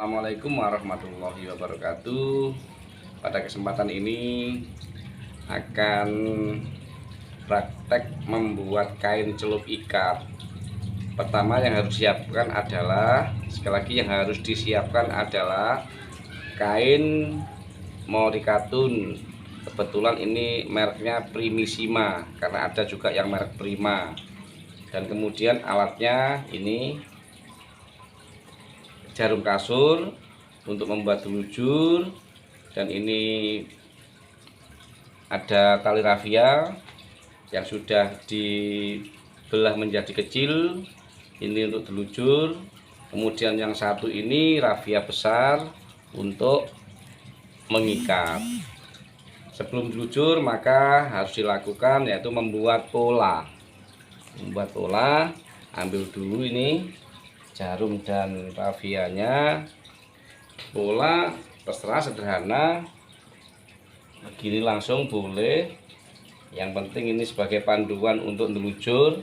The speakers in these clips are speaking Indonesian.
Assalamualaikum warahmatullahi wabarakatuh. Pada kesempatan ini akan praktek membuat kain celup ikat. Pertama yang harus disiapkan adalah, sekali lagi yang harus disiapkan adalah kain morikatun. Kebetulan ini mereknya Primissima, karena ada juga yang merek Prima. Dan kemudian alatnya ini jarum kasur untuk membuat telujur, dan ini ada tali rafia yang sudah dibelah menjadi kecil, ini untuk telujur. Kemudian yang satu ini rafia besar untuk mengikat. Sebelum telujur maka harus dilakukan yaitu membuat pola. Ambil dulu ini jarum dan rafianya. Pola terserah, sederhana, begini langsung boleh. Yang penting ini sebagai panduan untuk telujur.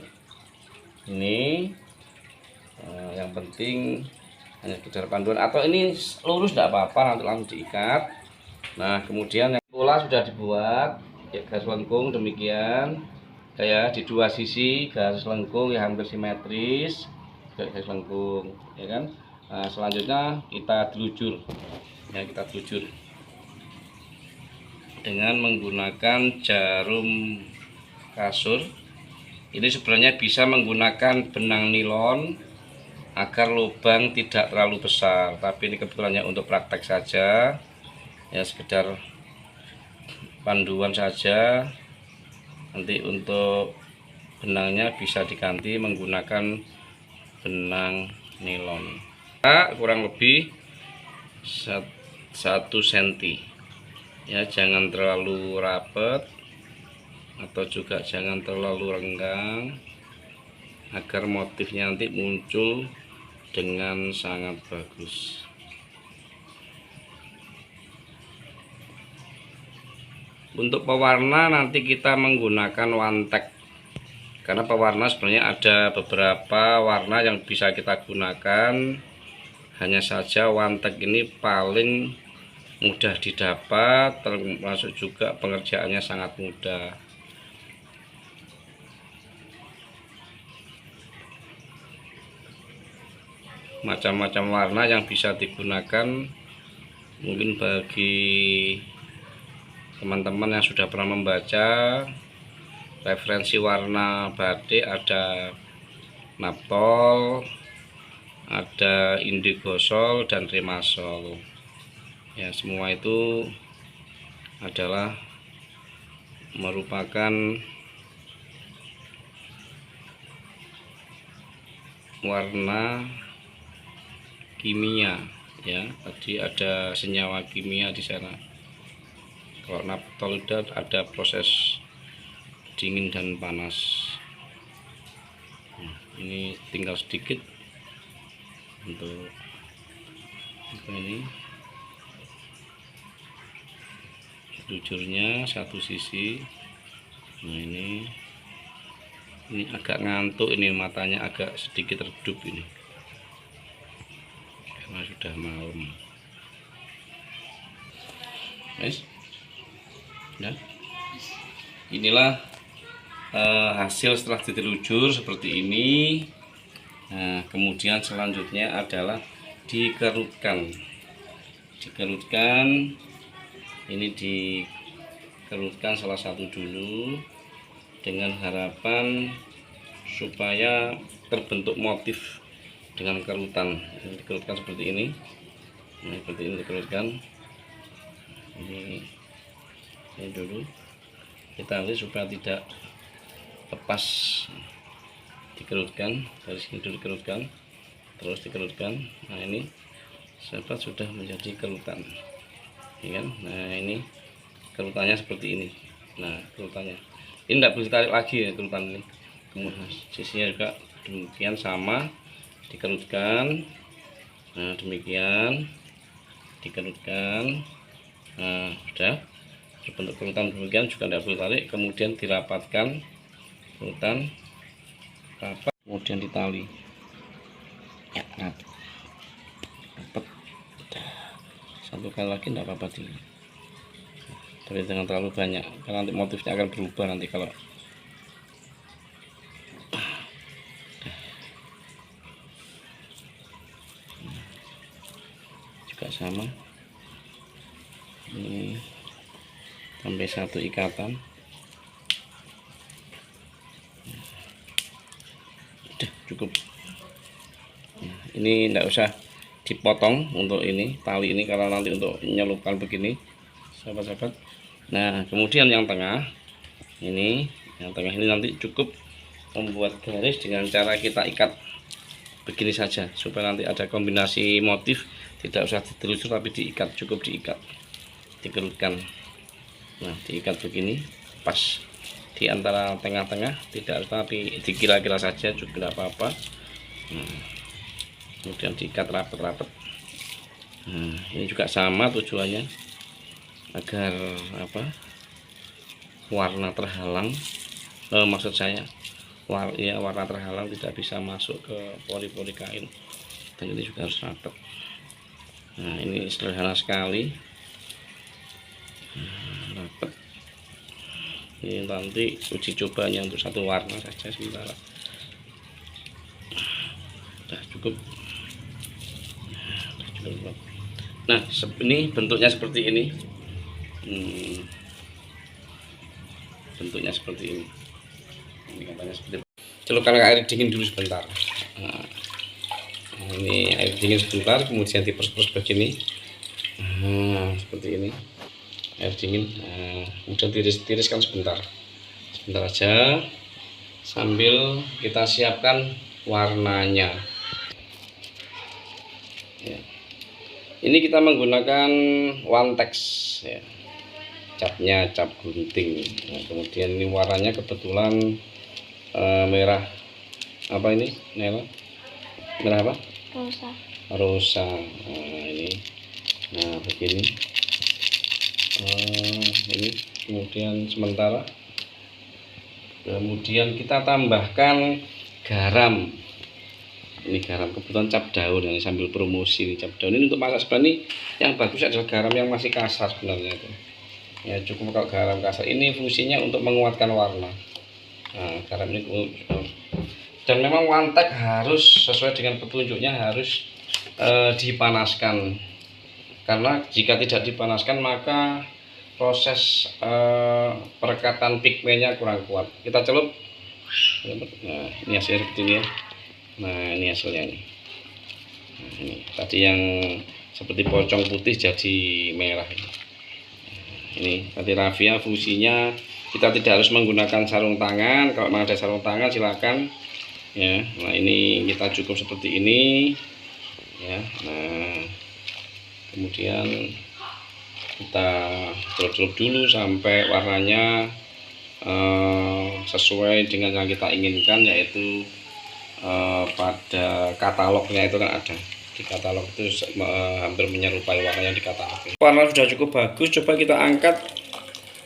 Ini yang penting hanya sekedar panduan, atau ini lurus tidak apa-apa, nanti langsung diikat. Nah kemudian yang pola sudah dibuat ya, garis lengkung demikian kayak di dua sisi, garis lengkung yang hampir simetris, garis lengkung ya kan. Nah, selanjutnya kita telujur ya, kita telujur dengan menggunakan jarum kasur. Ini sebenarnya bisa menggunakan benang nilon agar lubang tidak terlalu besar, tapi ini kebetulannya untuk praktek saja ya, sekedar panduan saja. Nanti untuk benangnya bisa diganti menggunakan benang nilon. Kurang lebih 1 cm ya, jangan terlalu rapat atau juga jangan terlalu renggang, agar motifnya nanti muncul dengan sangat bagus. Untuk pewarna nanti kita menggunakan wantek, karena pewarna sebenarnya ada beberapa warna yang bisa kita gunakan. Hanya saja wantek ini paling mudah didapat, termasuk juga pengerjaannya sangat mudah. Macam-macam warna yang bisa digunakan. Mungkin bagi teman-teman yang sudah pernah membaca referensi warna batik, ada naptol, ada indigosol dan remasol ya, semua itu adalah merupakan warna kimia ya. Tadi ada senyawa kimia di sana. Kalau naptol itu ada proses dingin dan panas. Ini tinggal sedikit untuk ini telujurnya satu sisi. Nah ini agak ngantuk, ini matanya agak sedikit redup ini karena sudah malam. Guys, nah inilah hasil setelah ditelujur seperti ini. Nah kemudian selanjutnya adalah dikerutkan. Ini dikerutkan salah satu dulu dengan harapan supaya terbentuk motif dengan kerutan. Ini dikerutkan seperti ini. Nah, seperti ini dikerutkan. Ini dulu kita lihat supaya tidak lepas. Dikerutkan dari sini dulu, dikerutkan terus dikerutkan. Nah ini sahabat sudah menjadi kerutan ya kan. Nah ini kerutannya seperti ini. Nah kerutannya ini tidak boleh ditarik lagi ya, kerutan ini. Kemudian sisinya juga demikian sama, dikerutkan. Nah demikian dikerutkan. Nah sudah berbentuk kerutan demikian, juga tidak boleh tarik. Kemudian dirapatkan kerutan rapat, kemudian ditali ya, rapat. satu kali lagi tidak apa-apa dulu, tapi jangan terlalu banyak karena nanti motifnya akan berubah nanti kalau juga sama. Ini sampai satu ikatan. Udah cukup. Nah, ini tidak usah dipotong untuk ini tali ini karena nanti untuk nyelupkan begini sahabat-sahabat. Nah kemudian yang tengah ini, yang tengah ini nanti cukup membuat garis dengan cara kita ikat begini saja supaya nanti ada kombinasi motif, tidak usah ditelusur tapi diikat, cukup diikat, dikerutkan. Nah diikat begini pas di antara tengah-tengah, tidak tapi dikira-kira saja juga tidak apa-apa. Kemudian diikat rapat-rapat. Ini juga sama tujuannya agar apa, warna terhalang, maksud saya warna terhalang tidak bisa masuk ke pori-pori kain, dan ini juga harus rapat. Nah ini sederhana sekali, rapat. Ini nanti uji cobanya untuk satu warna saja sementara. Sudah cukup. Nah ini bentuknya seperti ini. Bentuknya seperti ini. Ini katanya seperti celupkan air dingin dulu sebentar. Nah, ini air dingin sebentar, kemudian diperes-peres begini. Seperti ini air dingin. Kemudian tiris-tiriskan sebentar aja sambil kita siapkan warnanya. Ya. Ini kita menggunakan one tex ya, catnya cap gunting. Nah, kemudian ini warnanya kebetulan merah apa ini, Nela? Merah apa? Rosa. Nah, ini. Nah, begini. Ini kemudian sementara. Kemudian kita tambahkan garam. Ini garam kebetulan cap daun, ini sambil promosi ini cap daun. Ini untuk masak sebenarnya yang bagus adalah garam yang masih kasar sebenarnya itu. Ya cukup kalau garam kasar. Ini fungsinya untuk menguatkan warna. Nah, garam ini dan memang wantek harus sesuai dengan petunjuknya, harus dipanaskan. Karena jika tidak dipanaskan maka proses perekatan pigmennya kurang kuat. Kita celup. Nah, ini hasilnya seperti ini ya. Nah ini hasilnya nih. Nah, ini tadi yang seperti pocong putih jadi merah ini. Ini tadi raffia fungsinya kita tidak harus menggunakan sarung tangan. Kalau memang ada sarung tangan silakan ya. Nah ini kita cukup seperti ini ya. Nah kemudian kita celup-celup dulu sampai warnanya sesuai dengan yang kita inginkan, yaitu pada katalognya itu kan ada di katalog itu hampir menyerupai warna yang di katalog. Warna sudah cukup bagus, coba kita angkat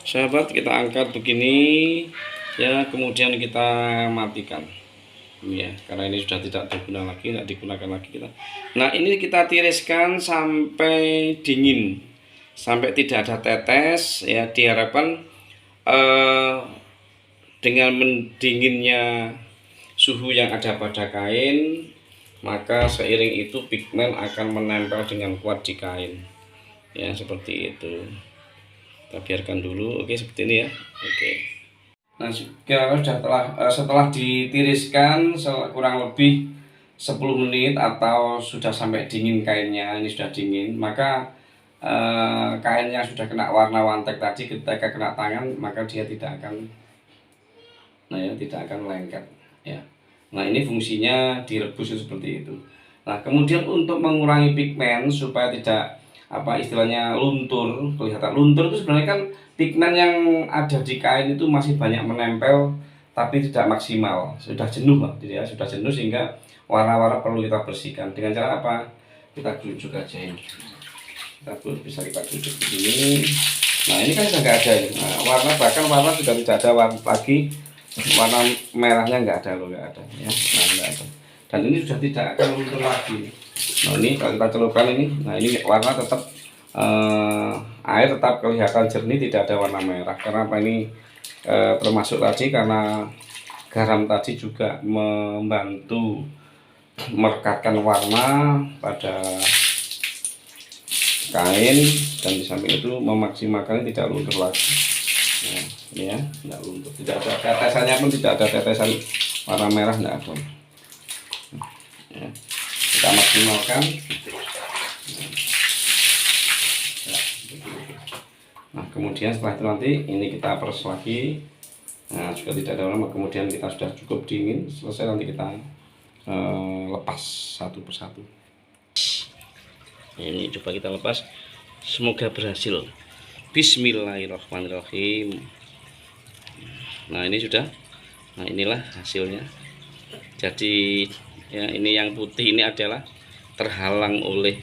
sahabat, kita angkat begini ya, kemudian kita matikan ini ya, karena ini sudah tidak berguna lagi, tidak digunakan lagi kita. Nah ini kita tiriskan sampai dingin, sampai tidak ada tetes ya. Diharapkan dengan mendinginnya suhu yang ada pada kain, maka seiring itu pigmen akan menempel dengan kuat di kain ya, seperti itu. Kita biarkan dulu. Oke, seperti ini ya. Oke, nah setelah ditiriskan kurang lebih 10 menit atau sudah sampai dingin kainnya, ini sudah dingin, maka kainnya sudah kena warna wantek tadi, ketika kena tangan maka dia tidak akan lengket ya. Nah ini fungsinya direbus seperti itu. Nah kemudian untuk mengurangi pigmen supaya tidak istilahnya luntur, kelihatan luntur itu sebenarnya kan pigmen yang ada di kain itu masih banyak menempel tapi tidak maksimal, sudah jenuh lah ya, sudah jenuh sehingga warna-warna perlu kita bersihkan. Dengan cara apa? Kita gujur aja ini. Bisa kita gujur begini. Nah ini kan sudah nggak ada ya. Nah, warna sudah tidak ada lagi. Warna merahnya nggak ada loh, nggak ada ya. Nah, nggak ada. Dan ini sudah tidak akan luntur lagi. Nah ini kalau kita celupkan ini, nah ini warna tetap air tetap kelihatan jernih, tidak ada warna merah. Karena apa ini termasuk tadi karena garam tadi juga membantu merekatkan warna pada kain, dan di samping itu memaksimalkan tidak luntur lagi. Nah, ini ya, tidak luntur, tidak ada tetesannya pun, tidak ada tetesan warna merah, tidak ada. Ya, kita maksimalkan. Nah, kemudian setelah itu nanti ini kita peres lagi. Nah, juga tidak ada warna, kemudian kita sudah cukup dingin, selesai, nanti kita lepas satu persatu. Ini coba kita lepas, semoga berhasil. Bismillahirrahmanirrahim. Nah, ini sudah. Nah, inilah hasilnya. Jadi ya, ini yang putih ini adalah terhalang oleh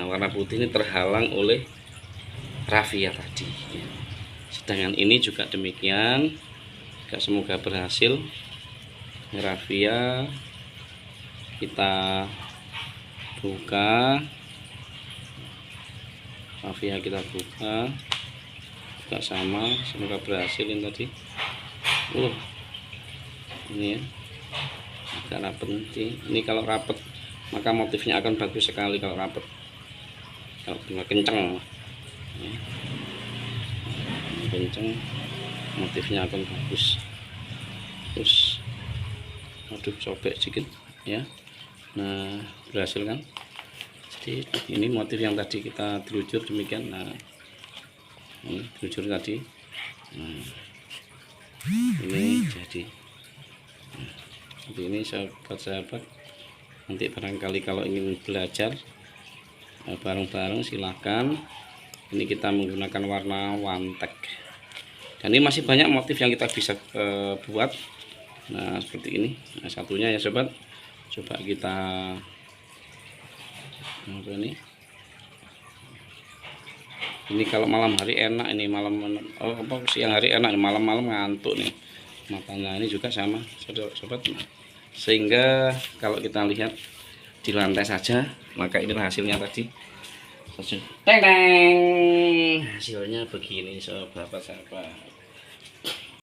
warna putih ini terhalang oleh raffia tadi. Sedangkan ini juga demikian. Semoga berhasil. Raffia kita buka, raffia kita buka juga sama, semoga berhasil ini tadi. Ini ya, agak rapet ini. Kalau rapet maka motifnya akan bagus sekali. Kalau rapet, kalau kenceng ya, kenceng motifnya akan bagus. Terus aduh, sobek sedikit ya. Nah, berhasil kan. Jadi ini motif yang tadi kita telujur demikian. Nah, ini telujur tadi. Nah, ini jadi ini sahabat-sahabat, nanti barangkali kalau ingin belajar bareng-bareng silahkan. Ini kita menggunakan warna wantek, dan ini masih banyak motif yang kita bisa buat. Nah, seperti ini. Nah, satunya ya sobat, coba kita ini kalau malam hari enak, ini siang hari enak, malam-malam ngantuk nih matanya. Ini juga sama sobat. Sehingga kalau kita lihat di lantai saja, maka inilah hasilnya tadi. Teng teng, hasilnya begini sahabat-sahabat.